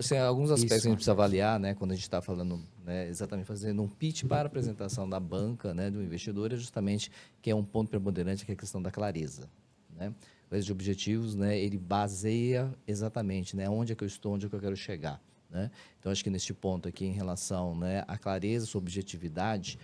Assim, alguns aspectos que a Isso. gente precisa avaliar, né, quando a gente está falando, né, exatamente fazendo um pitch para a apresentação da banca, né, do investidor, é justamente que é um ponto preponderante, que é a questão da clareza, né? Clareza de objetivos, né, ele baseia exatamente, né, onde é que eu estou, onde é que eu quero chegar, né? Então, acho que neste ponto aqui, em relação, né, à clareza, sua objetividade,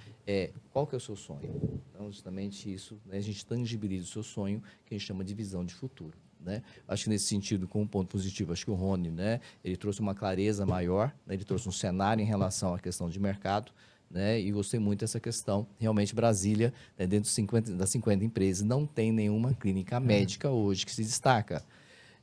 qual que é o seu sonho? Então, justamente isso, né, a gente tangibiliza o seu sonho, que a gente chama de visão de futuro, né? Acho que nesse sentido, com um ponto positivo, acho que o Rony, né, ele trouxe uma clareza maior, né, ele trouxe um cenário em relação à questão de mercado, né, e gostei muito dessa questão. Realmente, Brasília, né, dentro das 50 empresas, não tem nenhuma clínica médica hoje que se destaca.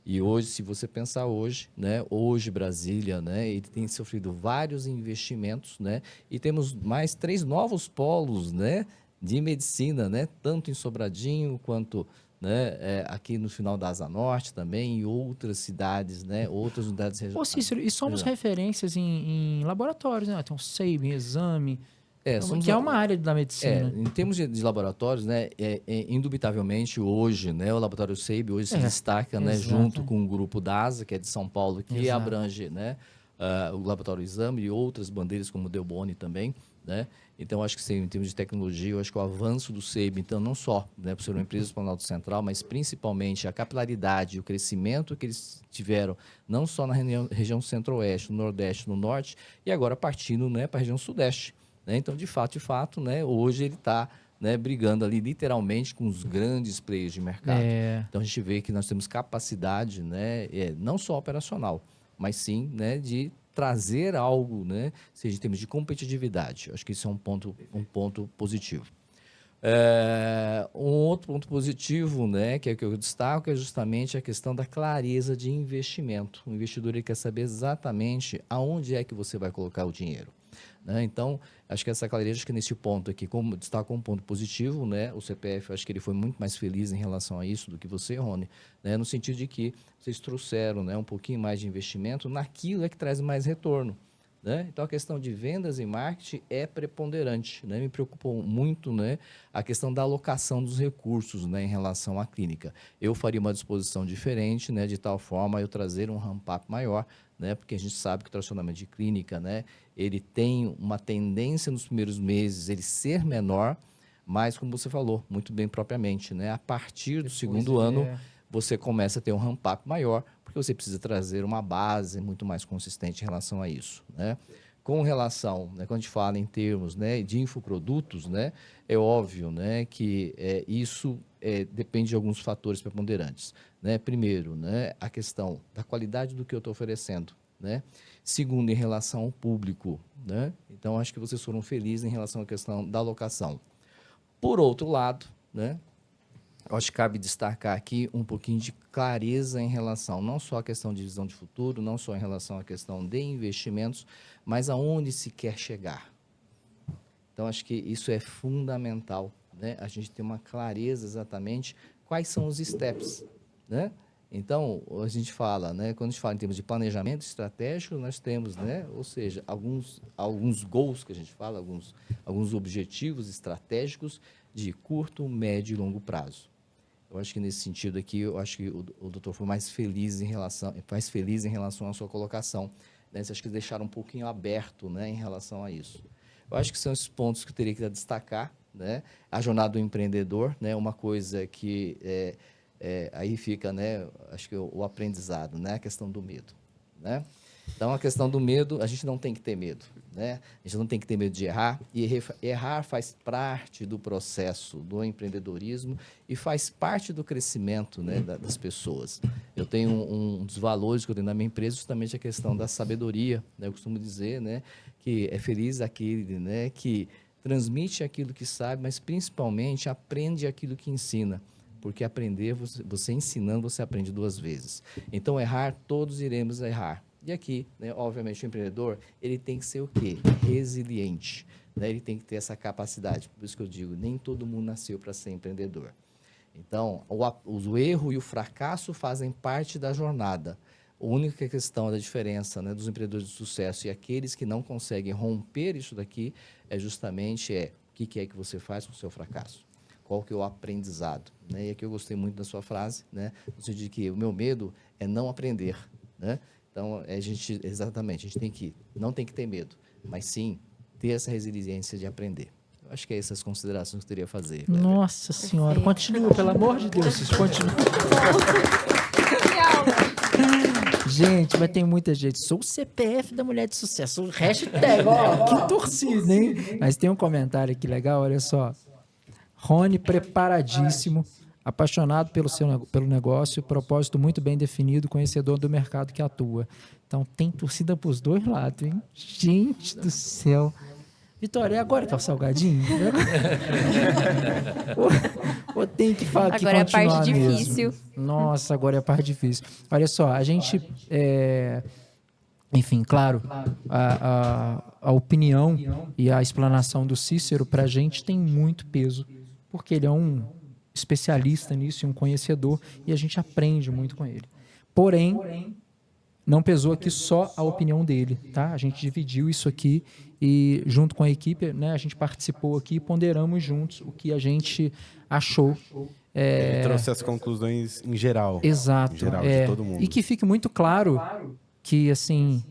E hoje, se você pensar hoje, né, hoje Brasília, né, ele tem sofrido vários investimentos, né, e temos mais 3 novos polos, né, de medicina, né, tanto em Sobradinho quanto, né, aqui no final da Asa Norte também, e outras cidades, né, outras unidades Ô, regionais. Cícero, e somos referências em laboratórios, né? Tem um SEIB, exame, Somos que é uma área da medicina. em termos de laboratórios, né, indubitavelmente hoje, né, o laboratório SEIB hoje se É, destaca, né, junto exato, com o grupo DASA, que é de São Paulo, que exato. abrange, né, o laboratório Exame e outras bandeiras como o Delboni também, né. Então, acho que sim, em termos de tecnologia, eu acho que o avanço do SEIB, então, não só, né, por ser uma empresa do Planalto Central, mas principalmente a capilaridade e o crescimento que eles tiveram, não só na região centro-oeste, no nordeste, no norte, e agora partindo, né, para a região sudeste, né? Então, de fato, né, hoje ele está, né, brigando ali literalmente com os grandes players de mercado. É, Então, a gente vê que nós temos capacidade, né, não só operacional, mas sim, né, de trazer algo, né, seja em termos de competitividade. Eu acho que isso é um ponto positivo. Um outro ponto positivo, né, que é o que eu destaco, é justamente a questão da clareza de investimento. O investidor ele quer saber exatamente aonde é que você vai colocar o dinheiro, né? Então, acho que essa clareza, acho que nesse ponto aqui, como destaca um ponto positivo, né, o CPF, acho que ele foi muito mais feliz em relação a isso do que você, Rony, né, no sentido de que vocês trouxeram, né, um pouquinho mais de investimento naquilo que traz mais retorno, né? Então, a questão de vendas e marketing é preponderante, né? Me preocupou muito, né, a questão da alocação dos recursos, né, em relação à clínica. Eu faria uma disposição diferente, né, de tal forma eu trazer um ramp-up maior, né, porque a gente sabe que o tracionamento de clínica, né, ele tem uma tendência nos primeiros meses ele ser menor, mas como você falou muito bem propriamente, né, a partir do depois segundo ele ano é. você começa a ter um ramp-up maior, porque você precisa trazer uma base muito mais consistente em relação a isso, né? Com relação, né, quando a gente fala em termos, né, de infoprodutos, né, é óbvio, né, que isso depende de alguns fatores preponderantes, né? Primeiro, né, a questão da qualidade do que eu estou oferecendo, né? Segundo, em relação ao público, né? Então, acho que vocês foram felizes em relação à questão da alocação. Por outro lado, né, eu acho que cabe destacar aqui um pouquinho de clareza em relação não só à questão de visão de futuro, não só em relação à questão de investimentos, mas aonde se quer chegar. Então, acho que isso é fundamental, né? A gente ter uma clareza exatamente quais são os steps, né? Então, a gente fala, né? Quando a gente fala em termos de planejamento estratégico, nós temos, né? Ou seja, alguns goals que a gente fala, alguns objetivos estratégicos de curto, médio e longo prazo. Eu acho que nesse sentido aqui, eu acho que o doutor foi mais feliz em relação à sua colocação, né? Vocês acho que deixaram um pouquinho aberto, né, em relação a isso. Eu acho que são esses pontos que eu teria que destacar, né? A jornada do empreendedor, né? Uma coisa que aí fica, né? Acho que o aprendizado, né? A questão do medo, né? Então, a questão do medo, a gente não tem que ter medo, né? A gente não tem que ter medo de errar, e errar faz parte do processo do empreendedorismo e faz parte do crescimento, né, das pessoas. Eu tenho um dos valores que eu tenho na minha empresa justamente a questão da sabedoria, né? Eu costumo dizer, né, que é feliz aquele, né, que transmite aquilo que sabe, mas principalmente aprende aquilo que ensina. Porque aprender, você ensinando, você aprende duas vezes. Então, errar, todos iremos errar. E aqui, né, obviamente, o empreendedor, ele tem que ser o quê? Resiliente. Né? Ele tem que ter essa capacidade. Por isso que eu digo, nem todo mundo nasceu para ser empreendedor. Então, o erro e o fracasso fazem parte da jornada. A única questão da diferença, né, dos empreendedores de sucesso e aqueles que não conseguem romper isso daqui é justamente o que é que você faz com o seu fracasso. Qual que é o aprendizado, né? E aqui eu gostei muito da sua frase, né? No sentido de que o meu medo é não aprender, né? Então, exatamente, a gente não tem que ter medo, mas sim ter essa resiliência de aprender. Eu acho que é essas considerações que eu teria a fazer. Kleber. Nossa senhora, continua, pelo amor de Deus, vocês continuam. Gente, mas tem muita gente. Sou o CPF da mulher de sucesso. Hashtag, ó, que torcida, hein? Mas tem um comentário aqui legal, olha só. Rony, preparadíssimo, apaixonado pelo negócio, propósito muito bem definido, conhecedor do mercado que atua. Então, tem torcida pros dois lados, hein? Gente do céu. Vitória, é agora que é o salgadinho? ou tem que falar que Agora é a continuar parte mesmo? difícil. Nossa, agora é a parte difícil. Olha só, a gente... Enfim, claro, a opinião e a explanação do Cícero para a gente tem muito peso, porque ele é um especialista nisso e um conhecedor, e a gente aprende muito com ele. Porém, não pesou aqui só a opinião dele, tá? A gente dividiu isso aqui e, junto com a equipe, né, a gente participou aqui e ponderamos juntos o que a gente achou. Ele trouxe as conclusões em geral. Exato. Em geral, de todo mundo. E que fique muito claro que, assim,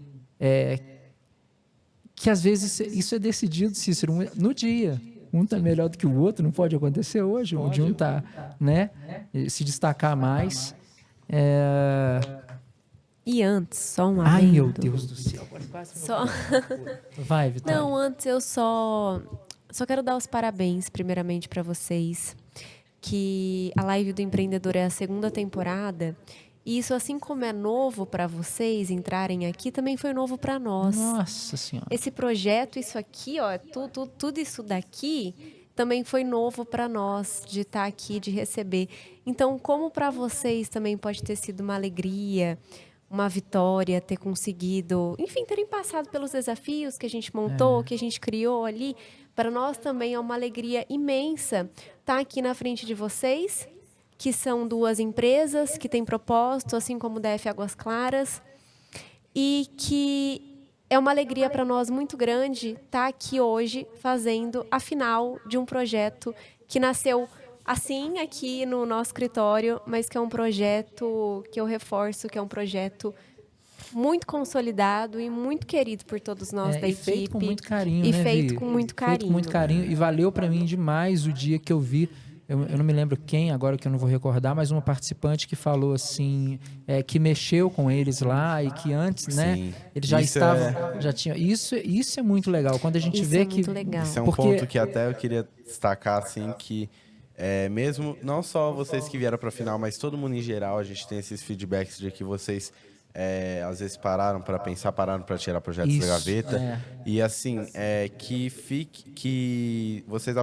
que às vezes isso é decidido, Cícero, no dia. Um tá melhor do que o outro, não pode acontecer hoje, onde um tá, né, se destacar mais. E antes, só um Ai, adendo. meu Deus do céu. Só... Vai, Vitória. Não, antes eu só quero dar os parabéns, primeiramente, para vocês, que a Live do Empreendedor é a 2ª temporada. E isso, assim como é novo para vocês entrarem aqui, também foi novo para nós. Nossa Senhora. Esse projeto, isso aqui, ó, tudo isso daqui também foi novo para nós, de estar aqui, de receber. Então, como para vocês também pode ter sido uma alegria, uma vitória, ter conseguido, enfim, terem passado pelos desafios que a gente montou, que a gente criou ali, para nós também é uma alegria imensa estar aqui na frente de vocês, que são 2 empresas que têm propósito, assim como o DF Águas Claras, e que é uma alegria para nós muito grande estar aqui hoje fazendo a final de um projeto que nasceu assim aqui no nosso escritório, mas que é um projeto que eu reforço, que é um projeto muito consolidado e muito querido por todos nós da e equipe. feito com muito carinho, E né, feito Vi? com muito carinho. Feito com muito carinho. E valeu para mim demais o dia que eu vi. Eu não me lembro quem, agora que eu não vou recordar, mas uma participante que falou assim, que mexeu com eles lá e que antes, né, Sim. eles já Isso estavam, já tinham. Isso é muito legal. Quando a gente Isso vê é que muito legal. Isso é um Porque- ponto que até eu queria destacar, assim, que mesmo, não só vocês que vieram para a final, mas todo mundo em geral, a gente tem esses feedbacks de que vocês às vezes pararam para pensar, pararam para tirar projetos da Isso, gaveta. E assim, que vocês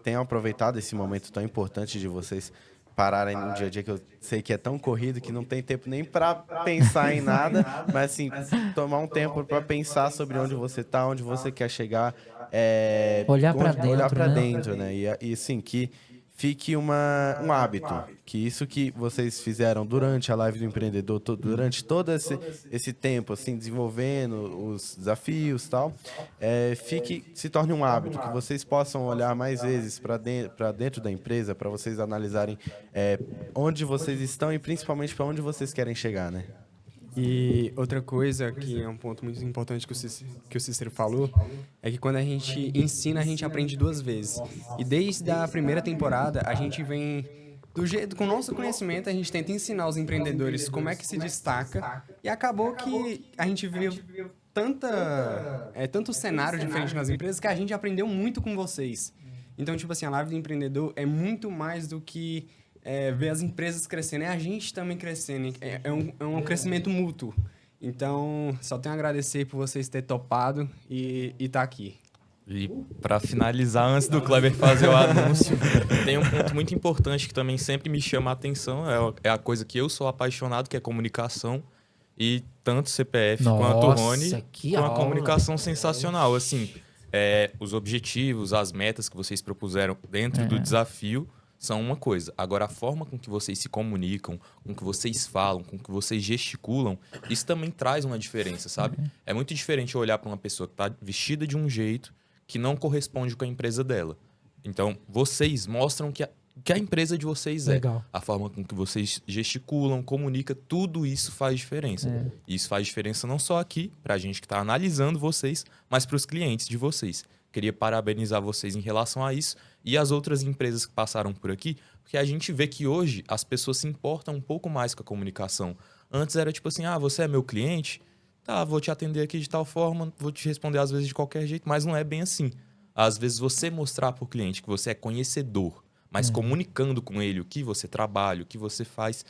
tenham aproveitado esse momento tão importante de vocês pararem no dia a dia, que eu sei que é tão corrido que não tem tempo nem para pensar em nada, mas assim, tomar um tempo para pensar sobre onde você está, onde você quer chegar, Olhar pra dentro, olhar para né? dentro, né? E assim, que fique um hábito, que isso que vocês fizeram durante a Live do Empreendedor, durante todo esse tempo, assim, desenvolvendo os desafios e tal, se torne um hábito, que vocês possam olhar mais vezes para dentro da empresa, para vocês analisarem onde vocês estão e principalmente para onde vocês querem chegar, né? E outra coisa que é um ponto muito importante que o Cícero falou é que quando a gente ensina, a gente aprende 2 vezes. E desde a primeira temporada, a gente vem com o nosso conhecimento, a gente tenta ensinar os empreendedores como é que se destaca. E acabou que a gente viu tanto cenário diferente nas empresas que a gente aprendeu muito com vocês. Então, tipo assim, a Live do Empreendedor é muito mais do que ver as empresas crescendo, é a gente também crescendo, é um crescimento mútuo. Então, só tenho a agradecer por vocês terem topado e estar aqui. E para finalizar, antes do Kleber fazer o anúncio, tem um ponto muito importante que também sempre me chama a atenção, é a coisa que eu sou apaixonado, que é comunicação, e tanto o CPF quanto o Rony, que com uma aula. comunicação sensacional. Assim, os objetivos, as metas que vocês propuseram dentro do desafio são uma coisa. Agora, a forma com que vocês se comunicam, com que vocês falam, com que vocês gesticulam, isso também traz uma diferença, sabe? É muito diferente eu olhar para uma pessoa que está vestida de um jeito que não corresponde com a empresa dela. Então, vocês mostram que que a empresa de vocês é. Legal. A forma com que vocês gesticulam, comunica, tudo isso faz diferença. E isso faz diferença não só aqui, pra gente que tá analisando vocês, mas para os clientes de vocês. Queria parabenizar vocês em relação a isso e as outras empresas que passaram por aqui, porque a gente vê que hoje as pessoas se importam um pouco mais com a comunicação. Antes era tipo assim, você é meu cliente? Tá, vou te atender aqui de tal forma, vou te responder às vezes de qualquer jeito, mas não é bem assim. Às vezes você mostrar para o cliente que você é conhecedor, mas comunicando com ele o que você trabalha, o que você faz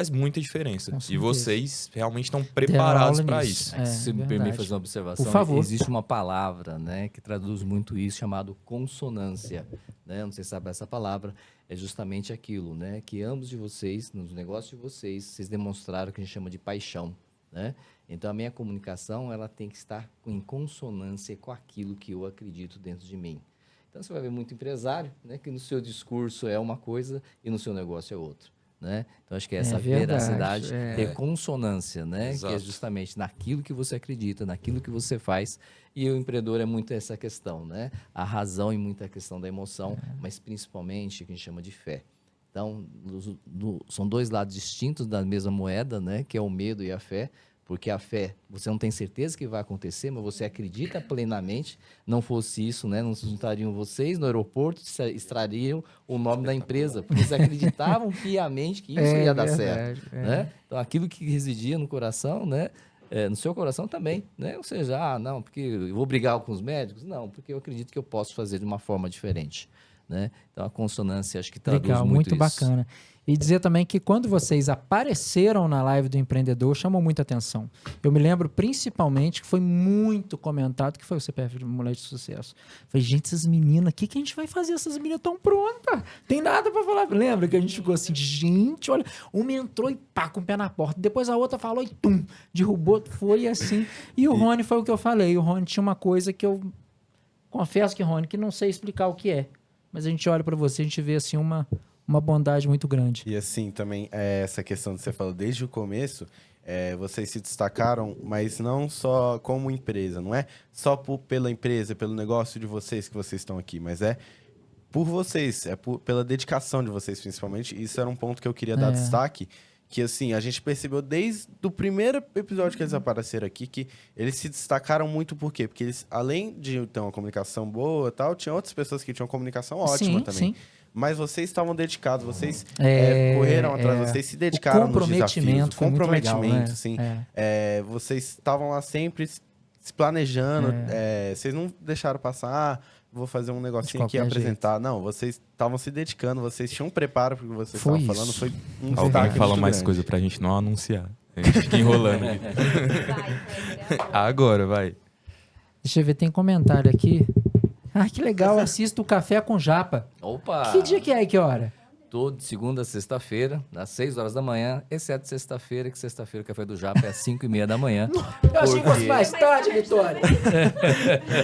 muita diferença. Com E certeza. vocês realmente estão Deram preparados aula para nisso. isso. É, Se me verdade. permite fazer uma observação, Por favor. existe uma palavra, né, que traduz muito isso, chamado consonância, né? Não sei se sabe essa palavra, é justamente aquilo, né, que ambos de vocês, nos negócios de vocês demonstraram o que a gente chama de paixão, né? Então a minha comunicação, ela tem que estar em consonância com aquilo que eu acredito dentro de mim. Então você vai ver muito empresário, né, que no seu discurso é uma coisa e no seu negócio é outra. Né? Então, acho que essa verdade, veracidade, é. ter consonância, né? Que é Exato. justamente naquilo que você acredita, naquilo que você faz. E o empreendedor é muito essa questão, né? A razão e muita questão da emoção, mas principalmente o que a gente chama de fé. Então, são dois lados distintos da mesma moeda, né? Que é o medo e a fé. Porque a fé, você não tem certeza que vai acontecer, mas você acredita plenamente. Não fosse isso, né? Não se juntariam vocês no aeroporto, extrariam o nome da empresa, porque vocês acreditavam piamente que isso ia dar certo. Né? Então, aquilo que residia no coração, né? No seu coração também, né? Ou seja, não, porque eu vou brigar com os médicos? Não, porque eu acredito que eu posso fazer de uma forma diferente. Né? Então, a consonância, acho que traduz Legal, muito muito isso. bacana. E dizer também que quando vocês apareceram na live do empreendedor, chamou muita atenção. Eu me lembro principalmente que foi muito comentado, que foi o CPF de Mulher de Sucesso. Falei, gente, essas meninas, o que a gente vai fazer? Essas meninas estão prontas. Tem nada para falar. Lembra que a gente ficou assim, gente, olha, uma entrou e pá, com o pé na porta. Depois a outra falou e tum, derrubou, foi assim. E o Rony foi o que eu falei. O Rony tinha uma coisa que eu confesso que, Rony, que não sei explicar o que é. Mas a gente olha para você, a gente vê assim uma bondade muito grande. E assim, também, essa questão que você falou desde o começo, vocês se destacaram, mas não só como empresa, não é só pela empresa, pelo negócio de vocês que vocês estão aqui, mas é por vocês, pela dedicação de vocês, principalmente. Isso era um ponto que eu queria dar destaque, que assim, a gente percebeu desde o primeiro episódio que eles apareceram aqui, que eles se destacaram muito por quê? Porque eles, além de ter uma comunicação boa e tal, tinha outras pessoas que tinham comunicação ótima Sim, também. sim. Mas vocês estavam dedicados, vocês correram atrás, vocês se dedicaram nos desafios. O foi muito legal, comprometimento, né? assim. Vocês estavam lá sempre se planejando, vocês não deixaram passar, vou fazer um negocinho aqui e apresentar. Não, vocês estavam se dedicando, vocês tinham um preparo porque vocês estavam falando. Foi um Alguém destaque fala muito mais grande. coisa pra gente não anunciar. A gente fica enrolando. Agora, vai. Deixa eu ver, tem comentário aqui. Ah, que legal, assisto o Café com Japa. Opa! Que dia que é e que hora? Todo de segunda a sexta-feira, às 6 horas da manhã, exceto sexta-feira, que sexta-feira o Café do Japa é às 5h30 da manhã. Eu achei que fosse mais tarde, Vitória.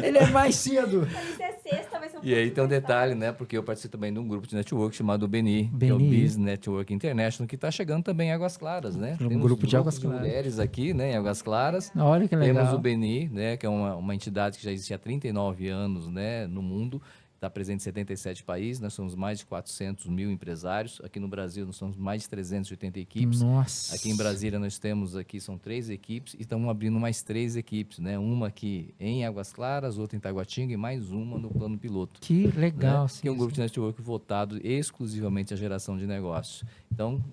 Ele é mais cedo. Se é sexta, vai ser um E aí tem um detalhe, né? Porque eu participo também de um grupo de network chamado BNI, que é o BNI. Business Network International, que está chegando também em Águas Claras, né? Um Temos grupo de grupos Águas Claras. mulheres aqui, né, em Águas Claras. Olha que legal. Temos o BNI, né, que é uma entidade que já existe há 39 anos, né, no mundo. Está presente em 77 países, nós somos mais de 400 mil empresários. Aqui no Brasil, nós somos mais de 380 equipes. Nossa. Aqui em Brasília, nós temos aqui, são 3 equipes, e estamos abrindo mais 3 equipes, né? Uma aqui em Águas Claras, outra em Taguatinga e mais uma no plano piloto. Que legal. Né? Sim, Que é um grupo sim. de network voltado exclusivamente à geração de negócio. Então,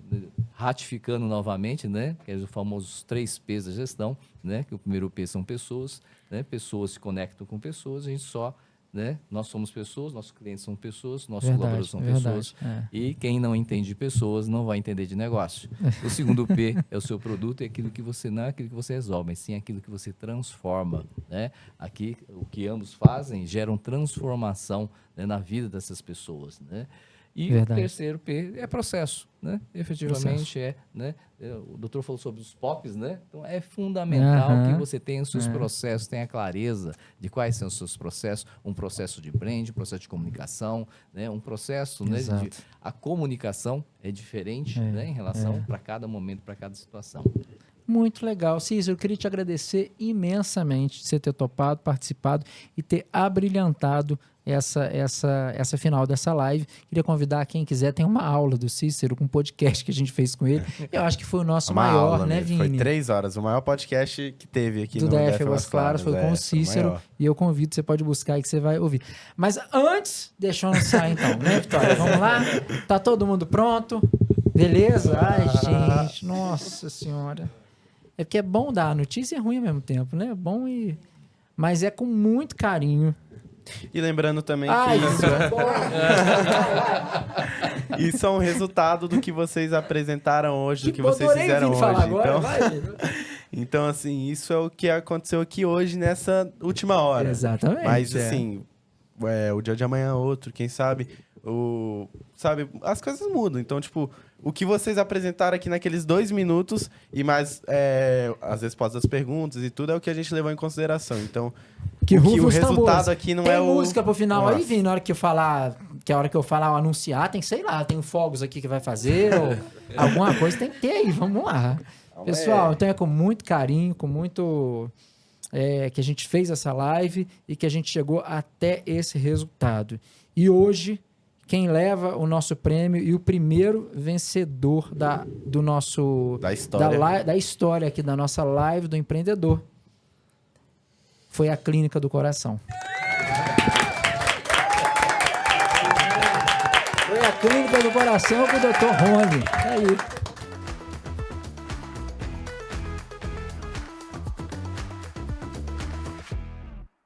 ratificando novamente, né? Que é os famosos 3 P's da gestão, né? Que o primeiro P são pessoas, né? Pessoas se conectam com pessoas, a gente só... Né? Nós somos pessoas, nossos clientes são pessoas, nossos colaboradores são pessoas. E quem não entende de pessoas não vai entender de negócio. O segundo P é o seu produto, é aquilo que você não é aquilo que você resolve, mas sim aquilo que você transforma. Né? Aqui, o que ambos fazem geram transformação, né, na vida dessas pessoas. Né? E Verdade. o terceiro P é processo, né? Efetivamente né? O doutor falou sobre os POPs, né? Então é fundamental que você tenha os seus processos, tenha clareza de quais são os seus processos, um processo de brand, um processo de comunicação, né? Um processo, né? A comunicação é diferente, né? Em relação para cada momento, para cada situação. Muito legal. Cícero, eu queria te agradecer imensamente de você ter topado, participado e ter abrilhantado essa final dessa live. Queria convidar quem quiser, tem uma aula do Cícero com um podcast que a gente fez com ele. Eu acho que foi o nosso Uma maior, aula né, mesmo. Vini? Foi 3 horas. O maior podcast que teve aqui Do no DF DF Águas Claras foi com o Cícero. maior. E eu convido, você pode buscar aí que você vai ouvir. Mas antes, deixa eu anunciar então, né, Vitória? Vamos lá? Tá todo mundo pronto? Beleza? Ai, gente, nossa senhora. É porque é bom dar a notícia e é ruim ao mesmo tempo, né? É bom e... Mas é com muito carinho. E lembrando também Ai, que isso isso é um resultado do que vocês apresentaram hoje, do que vocês adorei fizeram vir hoje. falar agora, Então, vai. então, assim, isso é o que aconteceu aqui hoje, nessa última hora. Exatamente. Mas, é. assim, o dia de amanhã é outro, quem sabe... sabe, as coisas mudam. Então, tipo, o que vocês apresentaram aqui naqueles 2 minutos e mais as respostas às perguntas e tudo é o que a gente levou em consideração. Então, Que o rufem os resultado tambores. aqui não tem é o... música pro final aí, Nossa. Vini, na hora que eu falar, que a hora que eu falar, eu anunciar, tem, sei lá, tem fogos aqui que vai fazer, ou alguma coisa tem que ter aí, vamos lá. Pessoal, então é com muito carinho, com muito... que a gente fez essa live e que a gente chegou até esse resultado. E hoje, quem leva o nosso prêmio e o primeiro vencedor do nosso... Da história. Da história aqui, da nossa live do empreendedor, foi a Clínica do Coração. Foi a Clínica do Coração com o Dr. Rony. Aí.